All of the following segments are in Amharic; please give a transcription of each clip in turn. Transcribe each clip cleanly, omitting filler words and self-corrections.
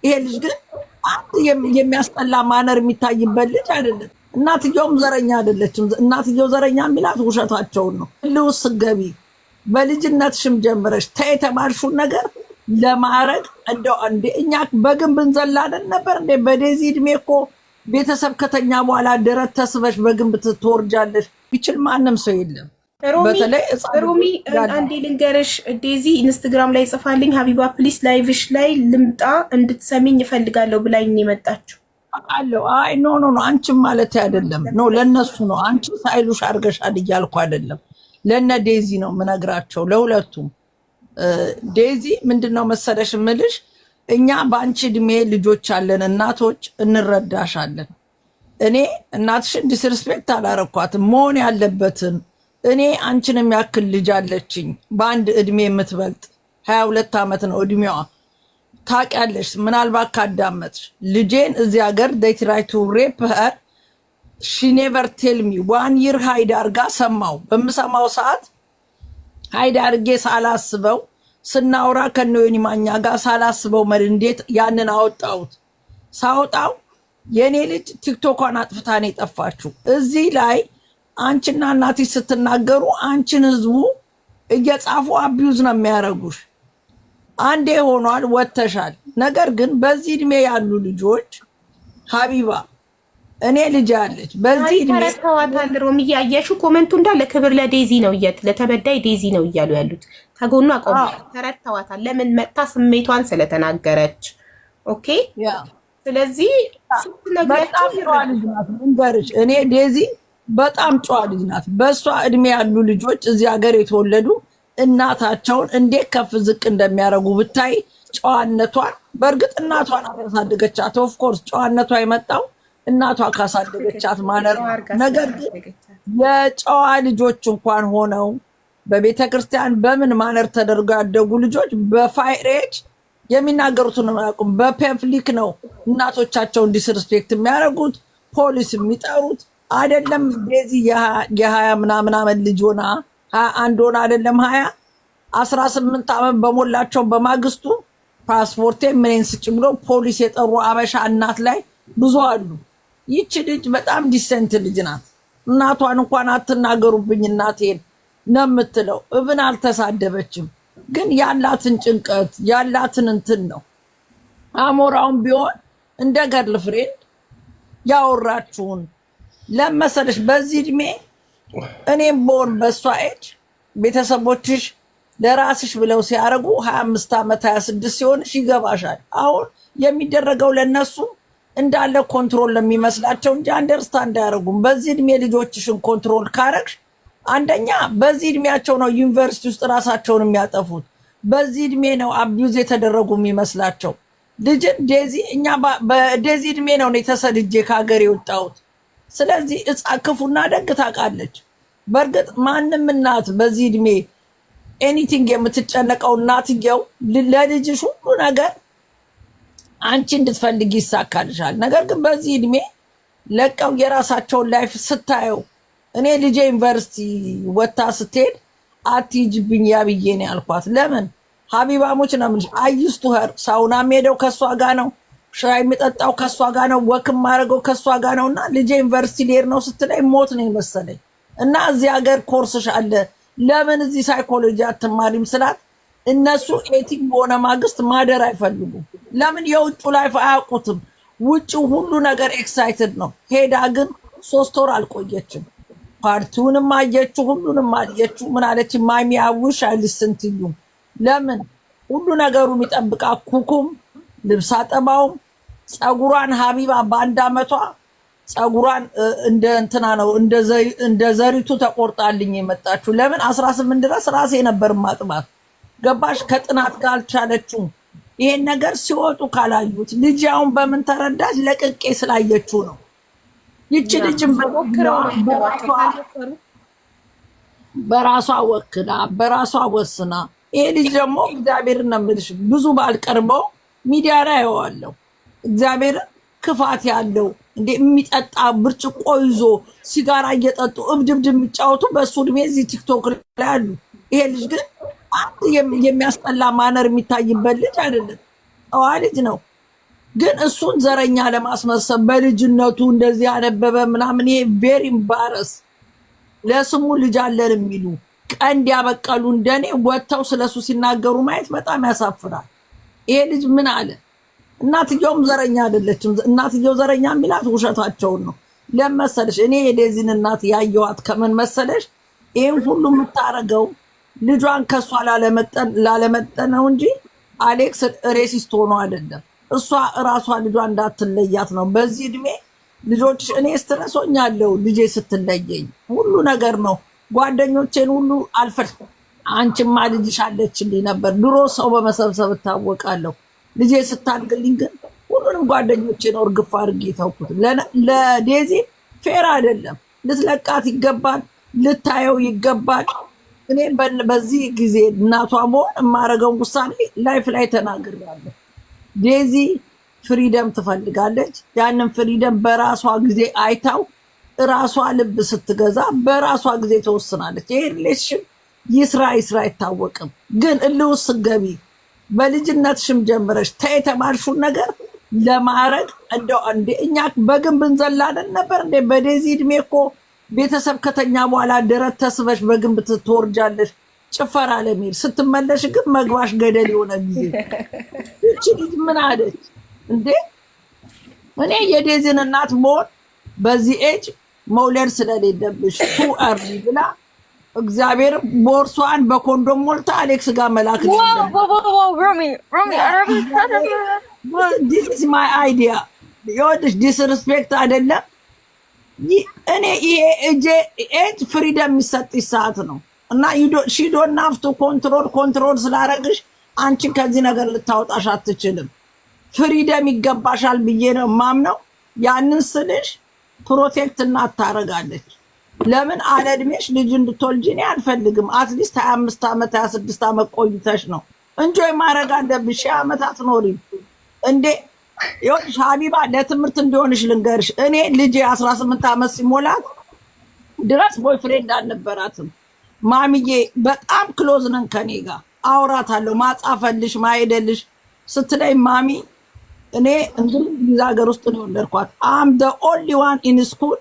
ይሄ ልጅ ግን የሚያስጠላ ማነር የሚታይበት ልጅ አይደለም። እናትየውም ዘረኛ አይደለችም። እናትየው ዘረኛ የሚላት ውሸታቸውን ነው። ልውስ ገቢ በልጅነትሽም ጀምረሽ ተየተባልሽውን ነገር ለማድረግ እንደው እንደ እኛ በግንብ እንዘላለን ነበር እንደ በዴዚ እድሜ እኮ ቤተሰብ ከተኛ በኋላ ደረት ተስበሽ በግንብ ትወርጃለሽ። ይችል ማንም ሰው የለም። ሮሚ አንዴ ልንገርሽ፣ ዴዚ ኢንስታግራም ላይ ጽፋልኝ ሀቢባ ፕሊስ ላይቭሽ ላይ ልምጣ እንድትሰሚኝ እፈልጋለሁ ብላኝ የመጣችው አለው። አይ ኖ አንቺም ማለት አይደለም ኖ ለነሱ ነው። አንቺ ሳይሉሽ አድርገሻል እያልኩ አይደለም። ለነ ዴዚ ነው ምነግራቸው ለሁለቱም። ዴዚ ምንድነው መሰለሽ ምልሽ እኛ በአንቺ እድሜ ልጆች አለን፣ እናቶች እንረዳሻለን። እኔ እናትሽን ዲስሪስፔክት አላረኳትም። መሆን ያለበትን እኔ አንቺን የሚያክል ልጅ አለችኝ በአንድ እድሜ የምትበልጥ 22 ዓመት ነው እድሜዋ። ታውቂያለሽ ምናልባት ካዳመጥሽ ልጄን እዚህ ሀገር they try to rape her she never tell me 1 year ሃይድ አርጋ ሰማው። በምሰማው ሰዓት ሃይድ አርጌ ሳላስበው ስናውራ ከነዮኒ ማኛ ጋር ሳላስበው እንዴት ያንን አወጣሁት። ሳወጣው የኔ ልጅ ቲክቶኳን አጥፍታ ነው የጠፋችው። እዚህ ላይ አንቺና እናትሽ ስትናገሩ አንቺን ህዝቡ እየጻፉ አቢዩዝ ነው የሚያረጉሽ። አንዴ ሆኗል ወተሻል። ነገር ግን በዚህ እድሜ ያሉ ልጆች ሀቢባ እኔ ልጅ አለች በዚህ እድሜ ተረተዋታል። ሮሚ ያያሹ ኮሜንቱ እንዳለ ክብር ለዴዚ ነው ለተበዳይ ዴዚ ነው እያሉ ያሉት ከጎኑ አቆም ተረተዋታል። ለምን መጣ ስሜቷን ስለተናገረች። ኦኬ ስለዚህ ስትነግረች እኔ ዴዚ በጣም ጨዋ ልጅ ናት። በእሷ እድሜ ያሉ ልጆች እዚህ ሀገር የተወለዱ እናታቸውን እንዴት ከፍ ዝቅ እንደሚያደርጉ ብታይ ጨዋነቷን። በእርግጥ እናቷን ያሳደገቻት ኦፍኮርስ ጨዋነቷ የመጣው እናቷ ካሳደገቻት ማነር። ነገር ግን የጨዋ ልጆች እንኳን ሆነው በቤተ ክርስቲያን በምን ማነር ተደርገው ያደጉ ልጆች በፋይሬጅ የሚናገሩትን አያውቁም። በፐብሊክ ነው እናቶቻቸውን ዲስሪስፔክት የሚያደርጉት ፖሊስ የሚጠሩት። አይደለም ዴዚ የ20 ምናምን ዓመት ልጅ ሆና 21 ሆና አይደለም 18 ዓመት በሞላቸው በማግስቱ ፓስፖርቴ ምንን ስጭ ብሎ ፖሊስ የጠሩ አበሻ እናት ላይ ብዙ አሉ። ይቺ ልጅ በጣም ዲሰንት ልጅ ናት። እናቷን እንኳን አትናገሩብኝ እናቴን ነው የምትለው። እብን አልተሳደበችም። ግን ያላትን ጭንቀት ያላትን እንትን ነው። አሞራውን ቢሆን እንደ ገርል ፍሬንድ ያወራችሁን ለመሰለሽ በዚህ እድሜ እኔም በሆን በሷ ኤጅ ቤተሰቦችሽ ለራስሽ ብለው ሲያረጉ 25 ዓመት 26 ሲሆንሽ ይገባሻል። አሁን የሚደረገው ለነሱ እንዳለ ኮንትሮል ለሚመስላቸው እንጂ አንደርስታንድ አያረጉም። በዚህ እድሜ ልጆችሽን ኮንትሮል ካረግሽ አንደኛ በዚህ እድሜያቸው ነው ዩኒቨርሲቲ ውስጥ ራሳቸውን የሚያጠፉት። በዚህ እድሜ ነው አቢዩዝ የተደረጉ የሚመስላቸው። ልጅን ዴዚ እኛ በዴዚ እድሜ ነው የተሰድጄ ከሀገር የወጣሁት። ስለዚህ ክፉና ደግ ታውቃለች። በእርግጥ ማንም እናት በዚህ እድሜ ኤኒቲንግ የምትጨነቀው እናትየው ለልጅሽ ሁሉ ነገር አንቺ እንድትፈልግ ይሳካልሻል። ነገር ግን በዚህ እድሜ ለቀው የራሳቸውን ላይፍ ስታየው እኔ ልጄ ዩኒቨርሲቲ ወታ ስትሄድ አትሂጂብኝ ያብዬ ነው ያልኳት። ለምን ሀቢባሞች ነው ምን አይስቱ ሀር ሳውና ሄደው ከሷ ጋር ነው ሻይ የሚጠጣው ከሷ ጋር ነው ወክም ማድረገው ከሷ ጋር ነውና ልጄ ዩኒቨርሲቲ ሊሄድ ነው ስትለኝ ሞት ነው መሰለኝ። እና እዚህ ሀገር ኮርስሽ አለ ለምን እዚህ ሳይኮሎጂ አትማሪም ስላት እነሱ ኤቲክ በሆነ ማግስት ማደር አይፈልጉም። ለምን የውጭ ላይፍ አያውቁትም። ውጭ ሁሉ ነገር ኤክሳይትድ ነው። ሄዳ ግን 3 ወር አልቆየችም። ፓርቲውንም አየችው ሁሉንም አየችው። ምን አለች? ማሚ አውሽ አይልስንትዩ ለምን ሁሉ ነገሩ የሚጠብቃ ኩኩም ልብስ አጠባውም ጸጉሯን ሀቢባ በአንድ ዓመቷ ጸጉሯን እንደ እንትና ነው እንደ ዘሪቱ ተቆርጣልኝ የመጣችው። ለምን 18 ድረስ ራሴ ነበር ማጥባት። ገባሽ? ከጥናት ጋር አልቻለችው። ይሄን ነገር ሲወጡ ካላዩት ልጅ አሁን በምን ተረዳች? ለቅቄ ስላየችው ነው። ይቺ ልጅም በራሷ ወክላ በራሷ ወስና ይሄ ልጅ ደግሞ እግዚአብሔርን ነው የምልሽ ብዙ ባልቀርበው ሚዲያ ላይ ያዋለው እግዚአብሔር ክፋት ያለው እንደ የሚጠጣ ብርጭቆ ይዞ ሲጋራ እየጠጡ እብድብድ የሚጫወቱ በሱ እድሜ እዚህ ቲክቶክ ላይ አሉ። ይሄ ልጅ ግን አንድ የሚያስጠላ ማነር የሚታይበት ልጅ አይደለም። ጠዋ ልጅ ነው። ግን እሱን ዘረኛ ለማስመሰል በልጅነቱ እንደዚህ ያነበበ ምናምን ይሄ ቬሪ ኢምባረስ ለስሙ ልጅ አለን የሚሉ ቀንድ ያበቀሉ እንደኔ ወጥተው ስለሱ ሲናገሩ ማየት በጣም ያሳፍራል። ይሄ ልጅ ምን አለ? እናትየውም ዘረኛ አይደለችም። እናትየው ዘረኛ የሚላት ውሸታቸውን ነው። ለመሰለሽ እኔ የዴዚን እናት ያየኋት ከምን መሰለሽ? ይሄን ሁሉ የምታረገው ልጇን ከሷ ላለመጠን ነው እንጂ አሌክስ ሬሲስት ሆኖ አይደለም። እሷ እራሷ ልጇ እንዳትለያት ነው። በዚህ እድሜ ልጆች እኔ ስትረሶኛለሁ ልጄ ስትለየኝ ሁሉ ነገር ነው። ጓደኞቼን ሁሉ አልፈር አንቺማ ልጅሽ አለችልኝ ነበር ድሮ ሰው በመሰብሰብ እታወቃለሁ። ልጄ ስታድግልኝ ግን ሁሉንም ጓደኞቼን እርግፍ አድርጌ ተውኩት። ለዴዚ ፌር አይደለም። ልትለቃት ይገባል፣ ልታየው ይገባል። እኔ በዚህ ጊዜ እናቷ መሆን የማደርገውን ውሳኔ ላይፍ ላይ ተናግሬያለሁ። ዴዚ ፍሪደም ትፈልጋለች። ያንን ፍሪደም በራሷ ጊዜ አይታው ራሷ ልብ ስትገዛ በራሷ ጊዜ ተወስናለች። ይሄ ሪሌሽን ይስራ አይታወቅም። ግን እልውስ ገቢ በልጅነትሽም ጀምረሽ የተማርሽውን ነገር ለማድረግ እንደው እንደ እኛ በግንብ እንዘላለን ነበር እንደ በዴዚ እድሜ እኮ ቤተሰብ ከተኛ በኋላ ደረት ተስበሽ በግንብ ትወርጃለሽ ጭፈራ ለሚል ስትመለሽ ግን መግባሽ ገደል የሆነ ጊዜ እቺ ልጅ ምን አለች እንዴ? እኔ የዴዚን እናት መሆን በዚህ ኤጅ መውለድ ስለሌለብሽ ቱ አርሊ ብላ እግዚአብሔር ቦርሷን በኮንዶም ሞልታ አሌክስ ጋር መላክ ነው። this is my idea ይኸውልሽ ዲስሪስፔክት አይደለም። እኔ ይሄ ኤጅ ፍሪደም የሚሰጥሽ ሰዓት ነው እና ሺ ዶንት ሃቭ ቱ ኮንትሮል ስላረግሽ አንቺን ከዚህ ነገር ልታወጣሽ አትችልም። ፍሪደም ይገባሻል ብዬ ነው ማምነው። ያንን ስልሽ ፕሮቴክት እናት ታረጋለች። ለምን አለድሜሽ ልጅ እንድትወልጂ እኔ አልፈልግም። አትሊስት 25 ዓመት 26 ዓመት ቆይተሽ ነው እንጆይ ማድረግ አለብሽ። 20 ዓመት አትኖሪም እንዴ? ይኸውልሽ ሀቢባ ለትምህርት እንዲሆንሽ ልንገርሽ። እኔ ልጄ 18 ዓመት ሲሞላት ድረስ ቦይፍሬንድ አልነበራትም። ማሚዬ በጣም ክሎዝ ነን ከኔ ጋር አውራታለሁ። ማጻፈልሽ ማሄደልሽ ስትለኝ ማሚ እኔ እንግሊዝ ሀገር ውስጥ ነው የወለድኳት። አም ደ ኦንሊ ዋን ኢን ስኩል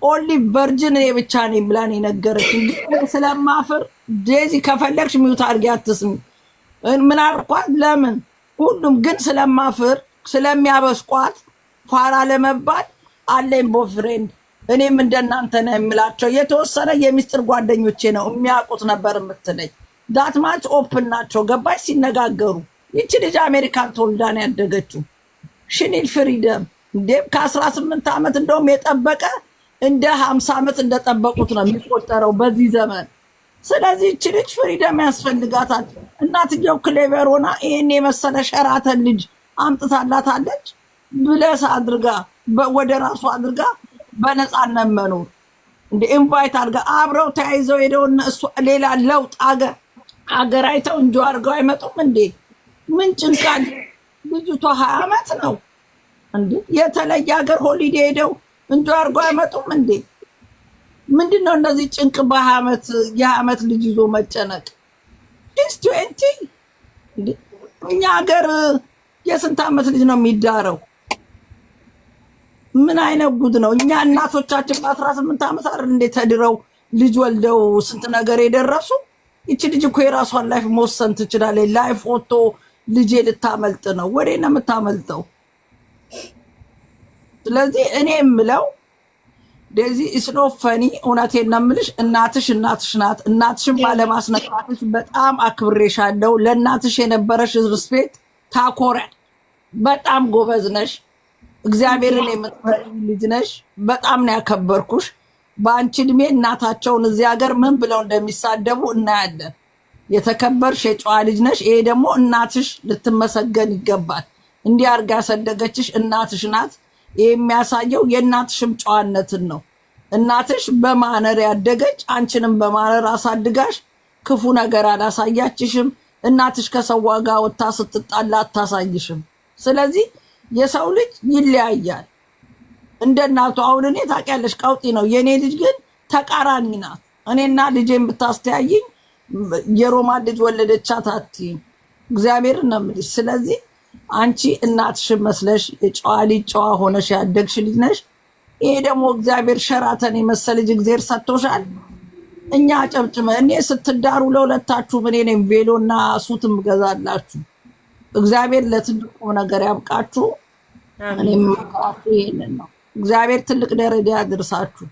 ኦንሊ ቨርጅን እኔ ብቻ ነኝ ብላን የነገረች። እንግዲህ ስለማፍር ዴዚ ከፈለግሽ ሚውት አድርጊ አትስሚ። ምን አልኳት? ለምን ሁሉም ግን ስለማፍር ስለሚያበስቋት ፋራ ለመባል አለኝ ቦይፍሬንድ። እኔም እንደናንተ ነው የምላቸው። የተወሰነ የሚስጥር ጓደኞቼ ነው የሚያውቁት ነበር የምትለኝ። ዳትማች ኦፕን ናቸው ገባሽ? ሲነጋገሩ ይቺ ልጅ አሜሪካን ተወልዳ ነው ያደገችው። ሽኒል ፍሪደም እንዴ ከ18 ዓመት እንደውም የጠበቀ እንደ 50 ዓመት እንደጠበቁት ነው የሚቆጠረው በዚህ ዘመን። ስለዚህ ይቺ ልጅ ፍሪደም ያስፈልጋታል። እናትየው ክሌቨር ሆና ይሄን የመሰለ ሸራተን ልጅ አምጥታላታለች። ብለስ አድርጋ ወደ ራሱ አድርጋ በነፃነት መኖር እንደ ኢንቫይት አድርጋ አብረው ተያይዘው ሄደው እሱ ሌላ ለውጥ አገር አይተው እንጆ አድርገው አይመጡም እንዴ? ምን ጭንቃል? ልጅቷ 20 ዓመት ነው እንዴ? የተለየ ሀገር ሆሊዴ ሄደው እንጆ አድርገው አይመጡም እንዴ? ምንድነው እንደዚህ ጭንቅ የ20 ዓመት ልጅ ይዞ መጨነቅ? ዲስ 20 እንዴ እኛ ሀገር የስንት ዓመት ልጅ ነው የሚዳረው? ምን አይነት ጉድ ነው? እኛ እናቶቻችን በ18 ዓመት አይደል እንዴ ተድረው ልጅ ወልደው ስንት ነገር የደረሱ። ይቺ ልጅ እኮ የራሷን ላይፍ መወሰን ትችላለች። ላይፍ ፎቶ ልጄ ልታመልጥ ነው። ወዴ ነው የምታመልጠው? ስለዚህ እኔ የምለው ዴዚ ኢስኖ ፈኒ እውነቴን ነው የምልሽ። እናትሽ ናት። እናትሽን ባለማስነካትሽ በጣም አክብሬሻለሁ። ለእናትሽ የነበረሽ ሪስፔክት ታኮራል። በጣም ጎበዝ ነሽ። እግዚአብሔርን የምትፈሪ ልጅ ነሽ። በጣም ነው ያከበርኩሽ። በአንቺ እድሜ እናታቸውን እዚህ ሀገር ምን ብለው እንደሚሳደቡ እናያለን። የተከበርሽ የጨዋ ልጅ ነሽ። ይሄ ደግሞ እናትሽ ልትመሰገን ይገባል። እንዲህ አድርጋ ያሳደገችሽ እናትሽ ናት። ይሄ የሚያሳየው የእናትሽም ጨዋነትን ነው። እናትሽ በማነር ያደገች፣ አንቺንም በማነር አሳድጋሽ ክፉ ነገር አላሳያችሽም። እናትሽ ከሰው ጋር ወጥታ ስትጣላ አታሳይሽም። ስለዚህ የሰው ልጅ ይለያያል እንደ እናቱ። አሁን እኔ ታውቂያለሽ ቀውጢ ነው የኔ ልጅ ግን ተቃራኒ ናት። እኔና ልጄን ብታስተያይኝ የሮማ ልጅ ወለደቻት አትይም። እግዚአብሔር ነው የምልሽ። ስለዚህ አንቺ እናትሽን መስለሽ የጨዋ ልጅ ጨዋ ሆነሽ ያደግሽ ልጅ ነሽ። ይሄ ደግሞ እግዚአብሔር ሸራተን የመሰለ ልጅ እግዚአብሔር ሰጥቶሻል። እኛ ጨብጭመ እኔ ስትዳሩ ለሁለታችሁ እኔ ነኝ ቬሎና ሱትም ገዛላችሁ። እግዚአብሔር ለትልቁ ነገር ያብቃችሁ። እኔም ማካፍሉ ይሄንን ነው። እግዚአብሔር ትልቅ ደረጃ ያድርሳችሁ።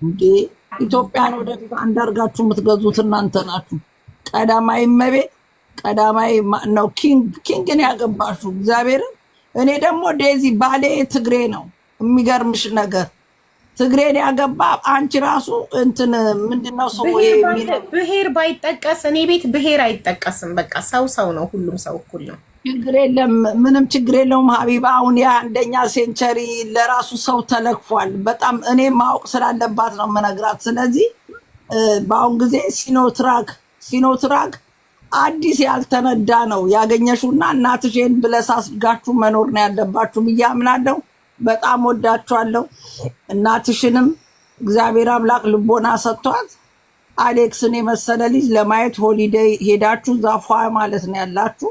እንዴ ኢትዮጵያን ወደፊት አንዳርጋችሁ የምትገዙት እናንተ ናችሁ። ቀዳማዊ እመቤት ቀዳማዊ ነው ኪንግን ያገባችሁ እግዚአብሔርን። እኔ ደግሞ ዴዚ ባሌ ትግሬ ነው። የሚገርምሽ ነገር ትግሬን ያገባ አንቺ ራሱ እንትን ምንድነው ሰው ብሄር ባይጠቀስ እኔ ቤት ብሄር አይጠቀስም። በቃ ሰው ሰው ነው። ሁሉም ሰው እኩል ነው። ችግር የለም፣ ምንም ችግር የለውም ሀቢባ። አሁን የአንደኛ ሴንቸሪ ለራሱ ሰው ተለክፏል። በጣም እኔ ማወቅ ስላለባት ነው የምነግራት። ስለዚህ በአሁን ጊዜ ሲኖትራክ አዲስ ያልተነዳ ነው ያገኘሽውና እናትሽን ብለሽ አስጋችሁ መኖር ነው ያለባችሁ ብዬ አምናለሁ። በጣም ወዳችኋለሁ። እናትሽንም እግዚአብሔር አምላክ ልቦና ሰጥቷት አሌክስን የመሰለ ልጅ ለማየት ሆሊዴይ ሄዳችሁ ዛፏ ማለት ነው ያላችሁ።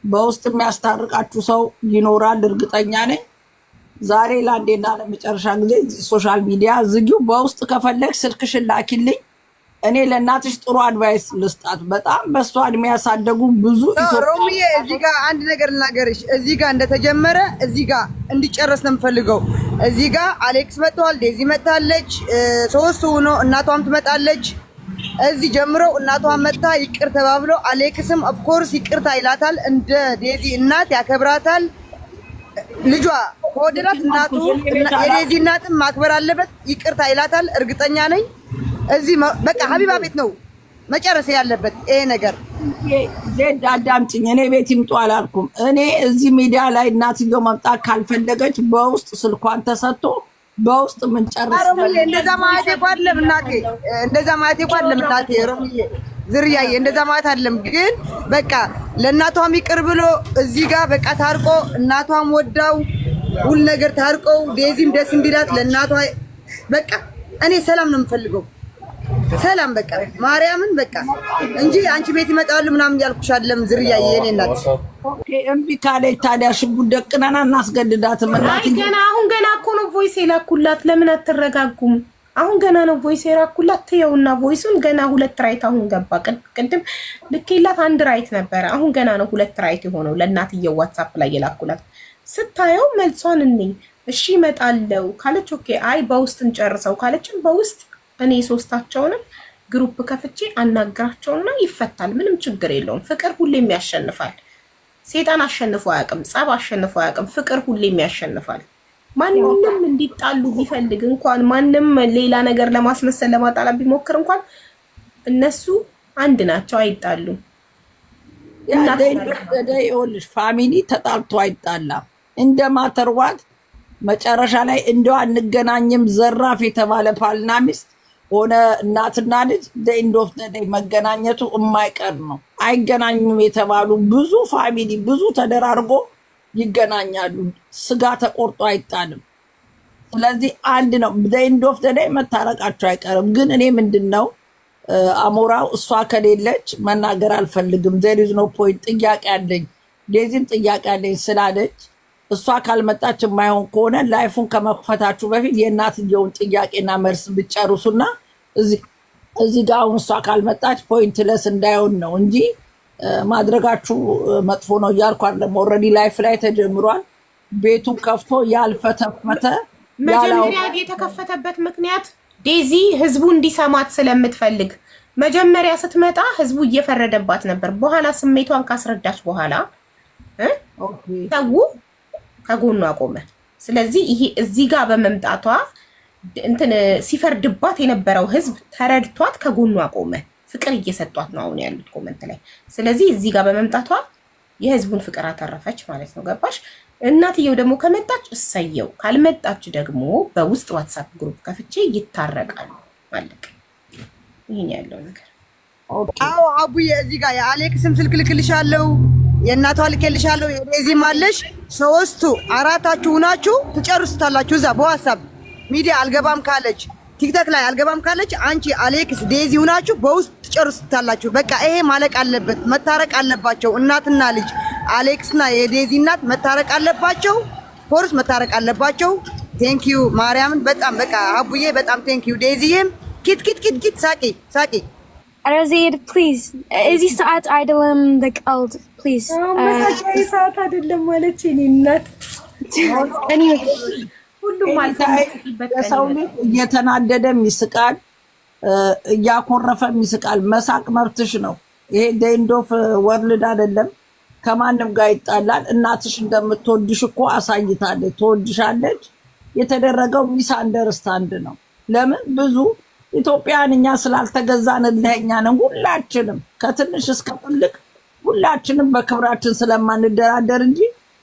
በውስጥ የሚያስታርቃችሁ ሰው ይኖራል እርግጠኛ ነኝ። ዛሬ ለአንዴና ለመጨረሻ ጊዜ ሶሻል ሚዲያ ዝጊው። በውስጥ ከፈለግ ስልክሽን ላኪልኝ። እኔ ለእናትሽ ጥሩ አድቫይስ ልስጣት። በጣም በሷ እድሜ ያሳደጉ ብዙ ሮሚዬ፣ እዚህ ጋር አንድ ነገር ልናገርሽ። እዚህ ጋር እንደተጀመረ እዚህ ጋር እንዲጨረስ ነው የምፈልገው። እዚህ ጋር አሌክስ መጥቷል፣ ዴዚ መጥታለች፣ ሶስቱ ሆኖ እናቷም ትመጣለች። እዚህ ጀምሮ እናቷም መጥታ ይቅር ተባብሎ አሌክስም ኦፍኮርስ ይቅርታ ይላታል። እንደ ዴዚ እናት ያከብራታል። ልጇ ከወደዳት እናቱ የዴዚ እናትም ማክበር አለበት። ይቅርታ ይላታል። እርግጠኛ ነኝ። እዚህ በቃ ሀቢባ ቤት ነው መጨረስ ያለበት ይሄ ነገር። ዜድ አዳምጪኝ። እኔ ቤት ይምጡ አላልኩም። እኔ እዚህ ሚዲያ ላይ እናትየው መምጣት ካልፈለገች በውስጥ ስልኳን ተሰጥቶ በውስጥ ምን ጨርስ። እንደዛ ማለት አይደለም እናቴ፣ እንደዛ ማለት አይደለም እናቴ። ሮሚዬ ዝርያዬ እንደዛ ማለት አይደለም። ግን በቃ ለእናቷም ይቅር ብሎ እዚህ ጋር በቃ ታርቆ እናቷም ወዳው ሁሉ ነገር ታርቀው ዴዚም ደስ እንዲላት ለእናቷ በቃ እኔ ሰላም ነው የምፈልገው። ሰላም በቃ ማርያምን በቃ እንጂ አንቺ ቤት ይመጣሉ ምናምን ያልኩሽ አይደለም። ዝርያዬ የኔ እናት ኦኬ። እምቢ ካለች ታዲያ ሽጉጥ ደቅነና እናስገድዳትም። እናት ገና አሁን ገና እኮ ነው ቮይስ የላኩላት። ለምን አትረጋጉም? አሁን ገና ነው ቮይስ የላኩላት። ትየውና ቮይሱን ገና 2 ራይት አሁን ገባ። ቅድም ልኬላት 1 ራይት ነበረ። አሁን ገና ነው 2 ራይት የሆነው። ለእናትየው ዋትስአፕ ላይ የላኩላት ስታየው መልሷን እንኝ እሺ እመጣለሁ ካለች ኦኬ፣ አይ በውስጥ እንጨርሰው ካለችን በውስጥ እኔ ሶስታቸውንም ግሩፕ ከፍቼ አናግራቸውና ይፈታል። ምንም ችግር የለውም። ፍቅር ሁሌም ያሸንፋል። ሴጣን አሸንፎ አያውቅም። ጸብ አሸንፎ አያውቅም። ፍቅር ሁሌም ያሸንፋል። ማንንም እንዲጣሉ ቢፈልግ እንኳን ማንም ሌላ ነገር ለማስመሰል ለማጣላት ቢሞክር እንኳን እነሱ አንድ ናቸው፣ አይጣሉም። ይኸውልሽ ፋሚሊ ተጣልቶ አይጣላም። እንደማተርዋት መጨረሻ ላይ እንደው አንገናኝም ዘራፍ የተባለ ባልና ሚስት ሆነ እናትና ልጅ ኤንድ ኦፍ ዘ ዴይ መገናኘቱ የማይቀር ነው። አይገናኙም የተባሉ ብዙ ፋሚሊ ብዙ ተደራርጎ ይገናኛሉ። ስጋ ተቆርጦ አይጣልም። ስለዚህ አንድ ነው። ኤንድ ኦፍ ዘ ዴይ መታረቃቸው አይቀርም። ግን እኔ ምንድነው አሞራው እሷ ከሌለች መናገር አልፈልግም። ዜር ኢዝ ኖ ፖይንት። ጥያቄ አለኝ፣ ዴዚም ጥያቄ አለኝ ስላለች እሷ ካልመጣች የማይሆን ከሆነ ላይፉን ከመክፈታችሁ በፊት የእናትየውን ጥያቄና መልስ ብጨርሱና እዚህ ጋር አሁን እሷ ካልመጣች ፖይንትለስ እንዳይሆን ነው እንጂ ማድረጋችሁ መጥፎ ነው እያልኩ አይደለም። ኦልሬዲ ላይፍ ላይ ተጀምሯል። ቤቱን ከፍቶ ያልፈተፈተ መጀመሪያ የተከፈተበት ምክንያት ዴዚ ህዝቡ እንዲሰማት ስለምትፈልግ መጀመሪያ ስትመጣ ህዝቡ እየፈረደባት ነበር። በኋላ ስሜቷን ካስረዳች በኋላ ሰው ከጎኗ ቆመ። ስለዚህ ይሄ እዚህ ጋር በመምጣቷ እንትን ሲፈርድባት የነበረው ህዝብ ተረድቷት ከጎኗ ቆመ። ፍቅር እየሰጧት ነው አሁን ያሉት ኮመንት ላይ። ስለዚህ እዚህ ጋር በመምጣቷ የህዝቡን ፍቅር አተረፈች ማለት ነው። ገባሽ? እናትየው ደግሞ ከመጣች እሰየው፣ ካልመጣች ደግሞ በውስጥ ዋትስአፕ ግሩፕ ከፍቼ ይታረቃሉ ማለት ይሄን ያለው ነገር። አዎ አቡዬ፣ እዚህ ጋር የአሌክስም ስልክ ልክልሻለሁ፣ የእናቷ ልክልሻለሁ፣ የዴዚም አለሽ። 3 4 ናችሁ ትጨርሱታላችሁ። እዛ በዋትስአፕ ሚዲያ አልገባም ካለች ቲክቶክ ላይ አልገባም ካለች አንቺ አሌክስ ዴዚ ሁናችሁ በውስጥ ትጨርሱታላችሁ። በቃ ይሄ ማለቅ አለበት፣ መታረቅ አለባቸው እናትና ልጅ። አሌክስና የዴዚ እናት መታረቅ አለባቸው። ፎርስ መታረቅ አለባቸው። ቴንክ ዩ ማርያምን በጣም በቃ አቡዬ በጣም ቴንክ ዩ። ዴዚዬም ኪት ሳቂ አረዜድ ፕሊዝ እዚህ ሰዓት አይደለም በቀልድ ፕሊዝ መሳቂያ ሰዓት አይደለም ማለት እኔ እናት ሁሉም አልተመሰበት ሰው እየተናደደም ይስቃል እያኮረፈም ይስቃል። መሳቅ መብትሽ ነው። ይሄ ደንዶፍ ወርልድ አይደለም። ከማንም ጋር ይጣላል። እናትሽ እንደምትወድሽ እኮ አሳይታለች። ትወድሻለች። የተደረገው ሚስ አንደርስታንድ ነው። ለምን ብዙ ኢትዮጵያን እኛ ስላልተገዛንልህ እኛ ነን ሁላችንም ከትንሽ እስከ ትልቅ ሁላችንም በክብራችን ስለማንደራደር እንጂ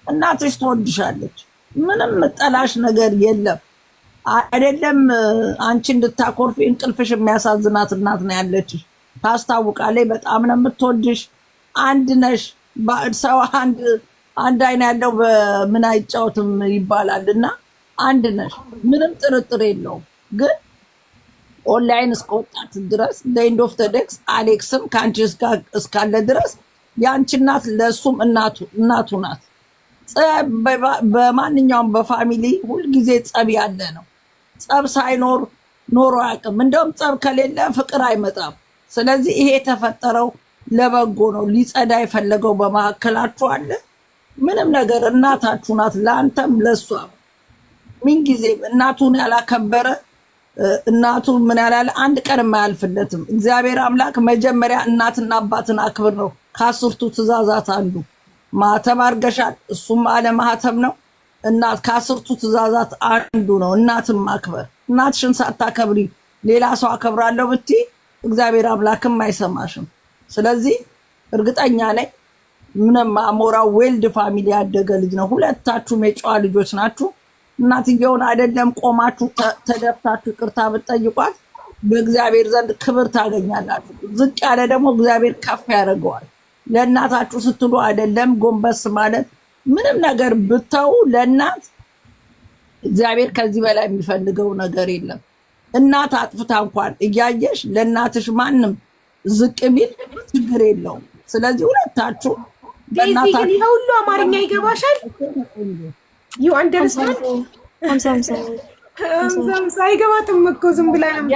እናትሽ ትወድሻለች። ምንም ጠላሽ ነገር የለም። አይደለም አንቺ እንድታኮርፊ እንቅልፍሽ የሚያሳዝናት እናት ነው ያለችሽ። ታስታውቃለች። በጣም ነው የምትወድሽ። አንድ ነሽ። ሰው አንድ አይን ያለው በምን አይጫወትም ይባላልና አንድ ነሽ። ምንም ጥርጥር የለውም። ግን ኦንላይን እስከወጣችሁ ድረስ ኤንድ ኦፍ ዘ ዴይ አሌክስም ከአንቺ እስካለ ድረስ የአንቺ እናት ለእሱም እናቱ ናት። በማንኛውም በፋሚሊ ሁልጊዜ ጸብ ያለ ነው። ጸብ ሳይኖር ኖሮ አያውቅም። እንደውም ጸብ ከሌለ ፍቅር አይመጣም። ስለዚህ ይሄ የተፈጠረው ለበጎ ነው። ሊጸዳ የፈለገው በመካከላችሁ አለ። ምንም ነገር እናታችሁ ናት። ለአንተም ለሷም ምንጊዜ እናቱን ያላከበረ እናቱ ምን ያላለ አንድ ቀን የማያልፍለትም። እግዚአብሔር አምላክ መጀመሪያ እናትና አባትን አክብር ነው ከአስርቱ ትእዛዛት አንዱ። ማህተም አድርገሻል፣ እሱም አለ ማህተም ነው። እናት ከአስርቱ ትእዛዛት አንዱ ነው እናትን ማክበር። እናትሽን ሳታከብሪ ሌላ ሰው አከብራለሁ ብትይ እግዚአብሔር አምላክም አይሰማሽም። ስለዚህ እርግጠኛ ነኝ ምንም አሞራው ዌልድ ፋሚሊ ያደገ ልጅ ነው። ሁለታችሁም የጨዋ ልጆች ናችሁ። እናትየውን አይደለም ቆማችሁ ተደፍታችሁ ይቅርታ ብትጠይቋት በእግዚአብሔር ዘንድ ክብር ታገኛላችሁ። ዝቅ ያለ ደግሞ እግዚአብሔር ከፍ ያደርገዋል። ለእናታችሁ ስትሉ አይደለም ጎንበስ ማለት ምንም ነገር ብተው ለእናት እግዚአብሔር ከዚህ በላይ የሚፈልገው ነገር የለም። እናት አጥፍታ እንኳን እያየሽ ለእናትሽ ማንም ዝቅ ቢል ችግር የለውም። ስለዚህ ሁለታችሁ በእናታችሁ ይሄ ሁሉ አማርኛ ይገባሻል? ዩ አንደርስታንድ አይገባትም እኮ ዝም ብላ ነው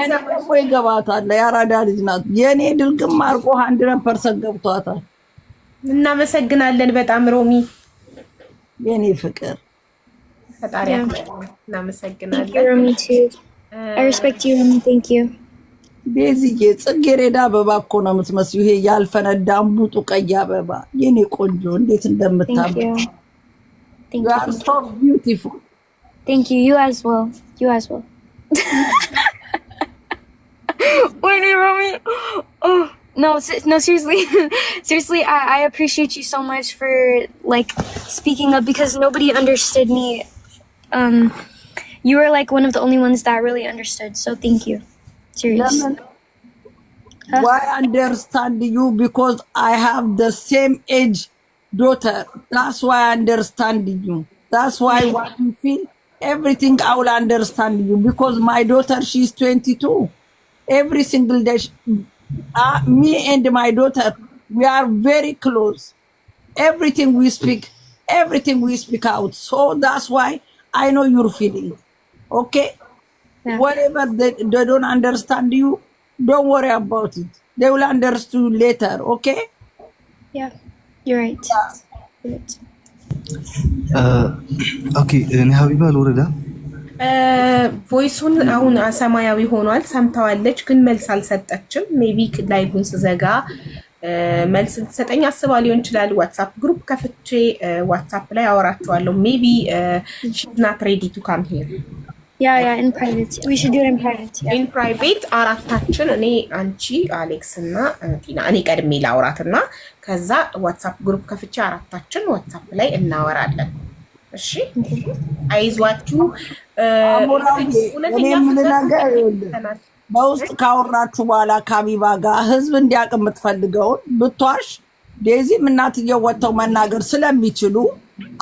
ይገባታል። የአራዳ ልጅ ናት። የኔ ድርግም አርቆ 100% ገብቷታል። እናመሰግናለን በጣም ሮሚ የኔ ፍቅር ፈጣሪ እናመሰግናለን። I respect you and thank you. ቤዚዬ ጽጌረዳ አበባ እኮ ነው የምትመስዩ። ይሄ ያልፈነዳ እምቡጡ ቀይ አበባ የኔ ቆንጆ እንዴት እንደምታምር። Thank You are so beautiful. Thank you. You as well. You as well. Wait, Romy. Oh no, no, seriously, seriously. I appreciate you so much for like speaking up because nobody understood me. You were like one of the only ones that really understood. So thank you. Seriously. Why understand you? Because I have the same age daughter. That's why I understand you. That's why what you feel, everything I will understand you. Because my daughter, she's 22. Every single day, me and my daughter, we are very close. Everything we speak out. So that's why I know your feeling. Okay? Yeah. Whatever they don't understand you, don't worry about it. They will understand later. Okay? Yeah, you're right. You're right. ኦኬ እኔ ሀቢባ ልወረዳ ቮይሱን አሁን ሰማያዊ ሆኗል። ሰምታዋለች ግን መልስ አልሰጠችም። ሜቢ ላይቡን ስዘጋ መልስ ልትሰጠኝ አስባ ሊሆን ይችላል። ዋትስአፕ ግሩፕ ከፍቼ ዋትስአፕ ላይ አወራቸዋለሁ። ሜቢ she's not ready to come here. Yeah, in private. We should do it in private. Yeah. In private አራታችን እኔ አንቺ አሌክስ እና ቲና እኔ ቀድሜ ላውራትና ከዛ ዋትስአፕ ግሩፕ ከፍቼ አራታችን ዋትስአፕ ላይ እናወራለን። እሺ አይዟችሁ። እኔ ምን ነገር በውስጥ ካወራችሁ በኋላ ከሀቢባ ጋር ህዝብ እንዲያውቅ የምትፈልገውን ብቷሽ ዴዚም እናትየው ወጥተው መናገር ስለሚችሉ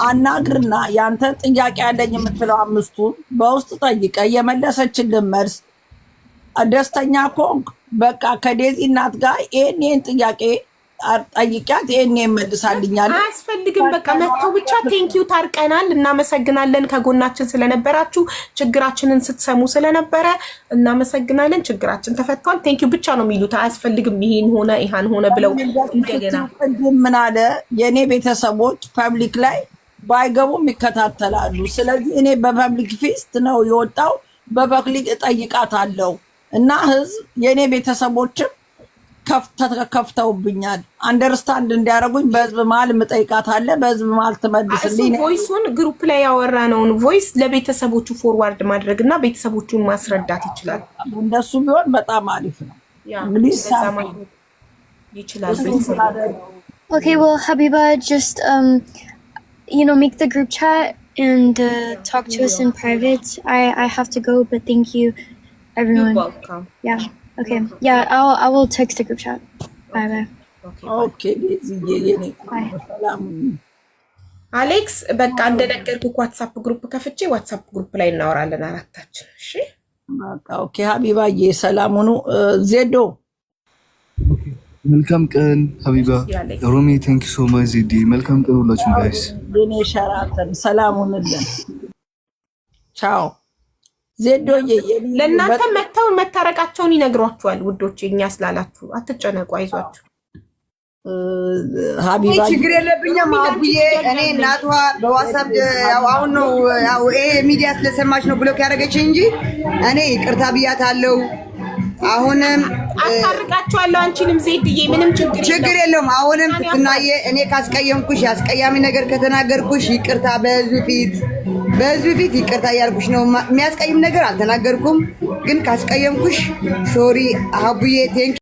አናግርና ያንተ ጥያቄ ያለኝ የምትለው አምስቱ በውስጥ ጠይቀ የመለሰችልን መልስ ደስተኛ ኮንክ በቃ ከዴዚ እናት ጋር ይሄን ጥያቄ ጠይቂያት ይሄን ይመልሳልኛል። አያስፈልግም በቃ መተው ብቻ ቴንኪው ታርቀናል፣ እናመሰግናለን ከጎናችን ስለነበራችሁ፣ ችግራችንን ስትሰሙ ስለነበረ እናመሰግናለን፣ ችግራችን ተፈቷል፣ ቴንኪው ብቻ ነው የሚሉት። አያስፈልግም ይሄን ሆነ ብለው እንደገና ምን አለ የኔ ቤተሰቦች ፐብሊክ ላይ ባይገቡም ይከታተላሉ። ስለዚህ እኔ በፐብሊክ ፊስት ነው የወጣው፣ በፐብሊክ እጠይቃታለሁ እና ህዝብ የኔ ቤተሰቦችም ከፍተውብኛል። አንደርስታንድ እንዲያደርጉኝ በህዝብ መሀል ምጠይቃታለ፣ በህዝብ መሀል ትመልስልኝ። ቮይሱን ግሩፕ ላይ ያወራነውን ቮይስ ለቤተሰቦቹ ፎርዋርድ ማድረግ እና ቤተሰቦቹን ማስረዳት ይችላል። እንደሱ ቢሆን በጣም አሪፍ ነው። እንግዲህ ይችላል። Okay, well, Habiba, just make the group chat and talk to us in private. I have to go, but thank you, everyone. You're welcome. Yeah. Okay. Yeah, I will text the group chat. Bye. Okay. አሌክስ በቃ እንደነገርኩህ ዋትስአፕ ግሩፕ ከፍቼ ዋትስአፕ ግሩፕ ላይ እናወራለን አራታችን። እሺ በቃ ኦኬ። ሀቢባዬ ሰላም ሁኑ። ዜዶ መልካም ቀን። ሀቢባ ሮሚ ቴንክ ዩ ሶ ማች። ዜዲ መልካም ቀን ሁላችሁም ጋይስ። የኔ ሸራተን ሰላም ሁኑልን። ቻው ዜዶዬ። ለእናንተ መተው መታረቃቸውን ይነግሯችኋል ውዶቼ። እኛ ስላላችሁ አትጨነቁ፣ አይዟችሁ። ሀቢባ ችግር የለብኝም አቡዬ። እኔ እናቷ በዋትስአፕ አሁን ነው ይሄ ሚዲያ ስለሰማች ነው ብሎክ ያደረገችኝ እንጂ እኔ ይቅርታ ብያታለሁ። አሁንም አስታርቃቸዋለሁ። አንቺንም ዜድዬ ምንም ችግር የለውም። አሁንም ትናየ እኔ ካስቀየምኩሽ ያስቀያሚ ነገር ከተናገርኩሽ ይቅርታ በህዝብ ፊት ይቅርታ እያልኩሽ ነው። የሚያስቀይም ነገር አልተናገርኩም፣ ግን ካስቀየምኩሽ ሶሪ አቡዬ ቴንክ